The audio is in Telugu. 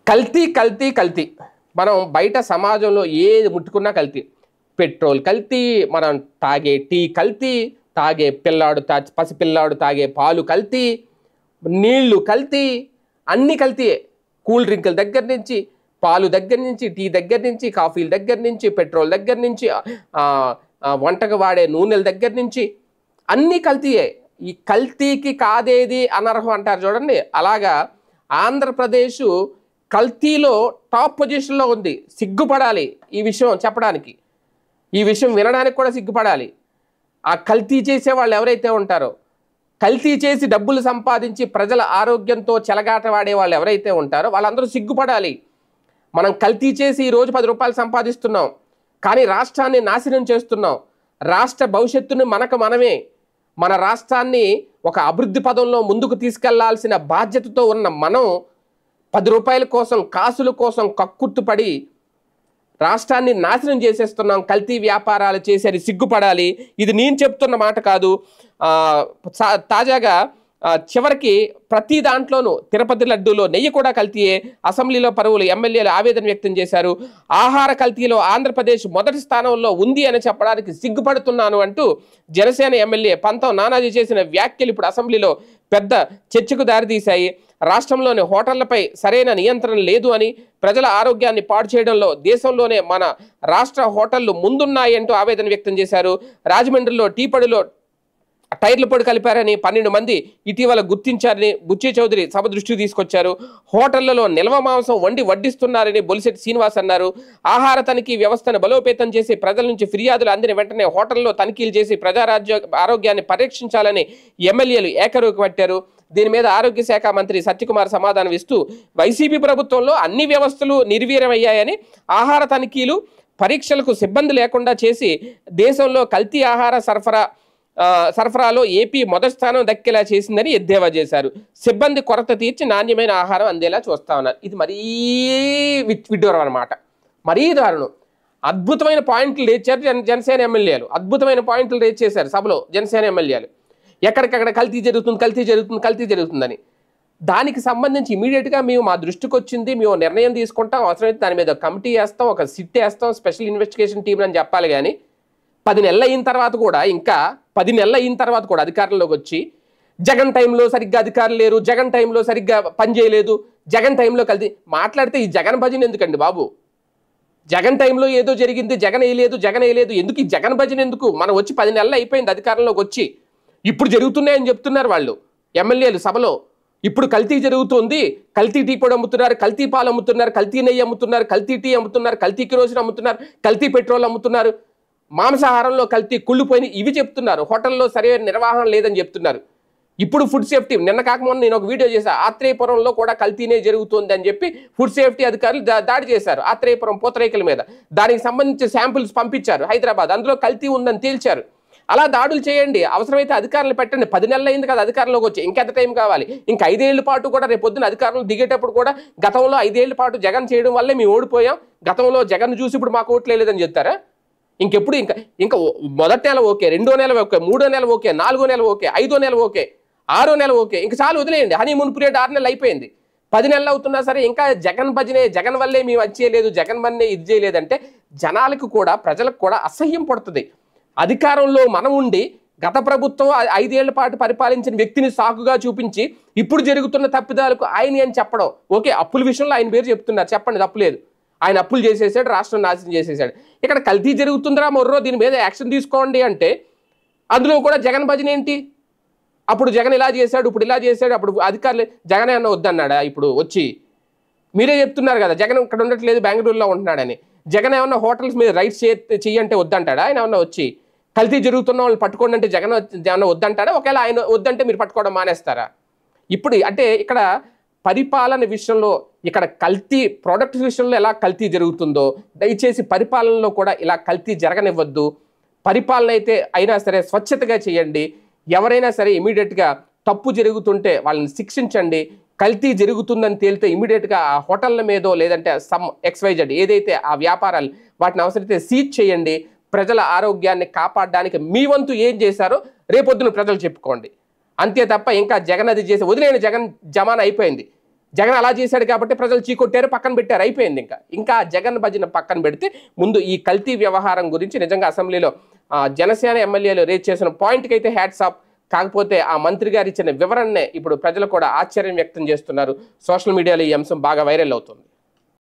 కల్తీ కల్తీ కల్తీ. మనం బయట సమాజంలో ఏది ముట్టుకున్నా కల్తీ. పెట్రోల్ కల్తీ, మనం తాగే టీ కల్తీ, తాగే పసిపిల్లాడు తాగే పాలు కల్తీ, నీళ్లు కల్తీ, అన్ని కల్తీయే. కూల్ డ్రింకుల దగ్గర నుంచి, పాలు దగ్గర నుంచి, టీ దగ్గర నుంచి, కాఫీల దగ్గర నుంచి, పెట్రోల్ దగ్గర నుంచి, వంటకు వాడే నూనెల దగ్గర నుంచి అన్నీ కల్తీయే. ఈ కల్తీకి కాదేది అనర్హం అంటారు చూడండి, అలాగా ఆంధ్రప్రదేశ్ కల్తీలో టాప్ పొజిషన్లో ఉంది. సిగ్గుపడాలి ఈ విషయం చెప్పడానికి, ఈ విషయం వినడానికి కూడా సిగ్గుపడాలి. ఆ కల్తీ చేసే వాళ్ళు ఎవరైతే ఉంటారో, కల్తీ చేసి డబ్బులు సంపాదించి ప్రజల ఆరోగ్యంతో చెలగాట వాడే వాళ్ళు ఎవరైతే ఉంటారో వాళ్ళందరూ సిగ్గుపడాలి. మనం కల్తీ చేసి ఈరోజు 10 రూపాయలు సంపాదిస్తున్నాం, కానీ రాష్ట్రాన్ని నాశనం చేస్తున్నాం. రాష్ట్ర భవిష్యత్తుని మనమే, మన రాష్ట్రాన్ని ఒక అభివృద్ధి పదంలో ముందుకు తీసుకెళ్లాల్సిన బాధ్యతతో ఉన్న మనం 10 రూపాయల కోసం, కాసుల కోసం కక్కుర్తుపడి రాష్ట్రాన్ని నాశనం చేసేస్తున్నాం. కల్తీ వ్యాపారాలు చేసేది సిగ్గుపడాలి. ఇది నేను చెప్తున్న మాట కాదు. తాజాగా చివరికి ప్రతి దాంట్లోనూ తిరుపతి లడ్డూలో నెయ్యి కూడా కల్తీయే. అసెంబ్లీలో పలువురు ఎమ్మెల్యేలు ఆవేదన వ్యక్తం చేశారు. ఆహార కల్తీలో ఆంధ్రప్రదేశ్ మొదటి స్థానంలో ఉంది అని చెప్పడానికి సిగ్గుపడుతున్నాను అంటూ జనసేన ఎమ్మెల్యే పంతం నానాజీ చేసిన వ్యాఖ్యలు ఇప్పుడు అసెంబ్లీలో పెద్ద చర్చకు దారితీశాయి. రాష్ట్రంలోని హోటళ్లపై సరైన నియంత్రణ లేదు అని, ప్రజల ఆరోగ్యాన్ని పాడు చేయడంలో దేశంలోనే మన రాష్ట్ర హోటళ్లు ముందున్నాయంటూ ఆవేదన వ్యక్తం చేశారు. రాజమండ్రిలో టీపడిలో టైర్ల పొడి కలిపారని 12 మంది ఇటీవల గుర్తించారని బుచ్చి చౌదరి సభ దృష్టికి తీసుకొచ్చారు. హోటళ్లలో నిల్వ మాంసం వండి వడ్డిస్తున్నారని బొలిశెట్టి శ్రీనివాస్ అన్నారు. ఆహార తనిఖీ వ్యవస్థను బలోపేతం చేసి ప్రజల నుంచి ఫిర్యాదులు అందిన వెంటనే హోటల్లో తనిఖీలు చేసి ఆరోగ్యాన్ని పరీక్షించాలని ఎమ్మెల్యేలు ఏకరూకి పట్టారు. దీని మీద ఆరోగ్య శాఖ మంత్రి సత్యకుమార్ సమాధానం ఇస్తూ వైసీపీ ప్రభుత్వంలో అన్ని వ్యవస్థలు నిర్వీర్యమయ్యాయని, ఆహార తనిఖీలు పరీక్షలకు సిబ్బంది లేకుండా చేసి దేశంలో కల్తీ ఆహార సరఫరాలో ఏపీ మొదటి స్థానం దక్కేలా చేసిందని ఎద్దేవా చేశారు. సిబ్బంది కొరత తీర్చి నాణ్యమైన ఆహారం అందేలా చూస్తా ఉన్నారు. ఇది మరీ విడ్డూరం అన్నమాట, మరీ దారుణం. అద్భుతమైన పాయింట్లు రేచారు జనసేన ఎమ్మెల్యేలు, అద్భుతమైన పాయింట్లు రేజ్ చేశారు సభలో జనసేన ఎమ్మెల్యేలు. ఎక్కడికక్కడ కల్తీ జరుగుతుందని. దానికి సంబంధించి ఇమీడియట్గా మేము మా దృష్టికి వచ్చింది, మేము నిర్ణయం తీసుకుంటాం, అవసరమైతే దాని మీద కమిటీ వేస్తాం, ఒక సిట్ వేస్తాం, స్పెషల్ ఇన్వెస్టిగేషన్ టీం అని చెప్పాలి. కానీ 10 నెలలు అయిన తర్వాత కూడా, ఇంకా 10 నెలలు అయిన తర్వాత కూడా అధికారంలోకి వచ్చి జగన్ టైంలో సరిగ్గా అధికారులు లేరు, జగన్ టైంలో సరిగ్గా పనిచేయలేదు, జగన్ టైంలో కలిసి మాట్లాడితే ఈ జగన్ భజన ఎందుకండి బాబు? జగన్ టైంలో ఏదో జరిగింది, జగన్ వేయలేదు, ఎందుకు ఈ జగన్ భజన ఎందుకు? మనం వచ్చి 10 నెలలు అయిపోయింది అధికారంలోకి వచ్చి, ఇప్పుడు జరుగుతున్నాయని చెప్తున్నారు వాళ్ళు ఎమ్మెల్యేలు సభలో. ఇప్పుడు కల్తీ జరుగుతుంది, కల్తీ టీ పొడి అమ్ముతున్నారు, కల్తీ పాలు అమ్ముతున్నారు, కల్తీ నెయ్యి అమ్ముతున్నారు, కల్తీ టీ అమ్ముతున్నారు, కల్తీ కిరోసిన్ అమ్ముతున్నారు, కల్తీ పెట్రోల్ అమ్ముతున్నారు, మాంసాహారంలో కల్తీ కుళ్ళిపోయిన ఇవి చెప్తున్నారు. హోటల్లో సరైన నిర్వహణ లేదని చెప్తున్నారు. ఇప్పుడు ఫుడ్ సేఫ్టీ, నిన్న కాకముందు నేను ఒక వీడియో చేశాను, ఆత్రేయపురంలో కూడా కల్తీనే జరుగుతుంది అని చెప్పి ఫుడ్ సేఫ్టీ అధికారులు దాడి చేశారు ఆత్రేయపురం పూతరేకుల మీద. దానికి సంబంధించి శాంపిల్స్ పంపించారు హైదరాబాద్, అందులో కల్తీ ఉందని తేల్చారు. అలా దాడులు చేయండి, అవసరమైతే అధికారులు పెట్టండి. 10 నెలలు అయింది కదా అధికారంలోకి వచ్చి, ఇంకెంత టైం కావాలి? ఇంకా 5 ఏళ్ల పాటు కూడా రేపు పొద్దున అధికారంలో దిగేటప్పుడు కూడా గతంలో 5 ఏళ్ల పాటు జగన్ చేయడం వల్లే మేము ఓడిపోయాం, గతంలో జగన్ చూసి ఇప్పుడు మాకు ఓట్లు వేయలేదని చెప్తారా? ఇంకెప్పుడు ఇంకా మొదటి నెల ఓకే, 2వ నెల ఓకే, 3వ నెల ఓకే, 4వ నెల ఓకే, 5వ నెల ఓకే, 6వ నెల ఓకే, ఇంక చాలు వదిలేయండి. హనీమూన్ పీరియడ్ 6 నెలలు అయిపోయింది, 10 నెలలు అవుతున్నా సరే ఇంకా జగన్ భజనే, జగన్ వల్లే మేము అది చేయలేదు, జగన్ వల్లే ఇది చేయలేదంటే జనాలకు కూడా ప్రజలకు కూడా అసహ్యం పడుతుంది. అధికారంలో మనం ఉండి గత ప్రభుత్వం 5 ఏళ్ల పాటు పరిపాలించిన వ్యక్తిని సాకుగా చూపించి ఇప్పుడు జరుగుతున్న తప్పిదాలకు ఆయన అని చెప్పడం ఓకే. అప్పుల విషయంలో ఆయన పేరు చెప్తున్నారు, చెప్పండి, తప్పులేదు. ఆయన అప్పులు చేసేసాడు, రాష్ట్రం నాశనం చేసేసాడు. ఇక్కడ కల్తీ జరుగుతుందిరా మొర్రో, దీని మీద యాక్షన్ తీసుకోండి అంటే అందులో కూడా జగన్ భజన ఏంటి? అప్పుడు జగన్ ఇలా చేశాడు, ఇప్పుడు ఇలా చేశాడు, అప్పుడు అధికారులు జగన్ ఏమన్నా వద్దన్నాడా? ఇప్పుడు వచ్చి మీరే చెప్తున్నారు కదా జగన్ ఇక్కడ ఉండట్లేదు, బెంగళూరులో ఉంటున్నాడని. జగన్ ఏమన్నా హోటల్స్ మీద రైట్స్ చెయ్యంటే వద్దంటాడా? ఆయన ఏమన్నా వచ్చి కల్తీ జరుగుతున్న వాళ్ళు పట్టుకోండి అంటే జగన్ ఏమన్నా వద్దంటాడా? ఒకవేళ ఆయన వద్దంటే మీరు పట్టుకోవడం మానేస్తారా? ఇప్పుడు అంటే ఇక్కడ పరిపాలన విషయంలో, ఇక్కడ కల్తీ ప్రొడక్ట్స్ విషయంలో ఎలా కల్తీ జరుగుతుందో దయచేసి పరిపాలనలో కూడా ఇలా కల్తీ జరగనివ్వద్దు. పరిపాలన అయితే అయినా సరే స్వచ్ఛతగా చేయండి. ఎవరైనా సరే ఇమీడియట్గా తప్పు జరుగుతుంటే వాళ్ళని శిక్షించండి. కల్తీ జరుగుతుందని తేలితే ఇమీడియట్గా ఆ హోటళ్ళ మీదో లేదంటే సమ్ XYZ ఏదైతే ఆ వ్యాపారాలు వాటిని అవసరమైతే సీజ్ చేయండి. ప్రజల ఆరోగ్యాన్ని కాపాడడానికి మీ వంతు ఏం చేశారో రేపొద్దున ప్రజలు చెప్పుకోండి. అంతే తప్ప ఇంకా జగన్ అది చేసి వదిలేని జగన్ జమానా అయిపోయింది. జగన్ అలా చేశాడు కాబట్టి ప్రజలు చీకొట్టారు, పక్కన పెట్టారు, అయిపోయింది. ఇంకా జగన్ భజన పక్కన పెడితే ముందు ఈ కల్తీ వ్యవహారం గురించి నిజంగా అసెంబ్లీలో జనసేన ఎమ్మెల్యేలు రేజ్ చేసిన పాయింట్కి అయితే హ్యాట్స్ ఆఫ్. కాకపోతే ఆ మంత్రి గారు ఇచ్చిన వివరణనే ఇప్పుడు ప్రజలు కూడా ఆశ్చర్యం వ్యక్తం చేస్తున్నారు. సోషల్ మీడియాలో ఈ అంశం బాగా వైరల్ అవుతుంది.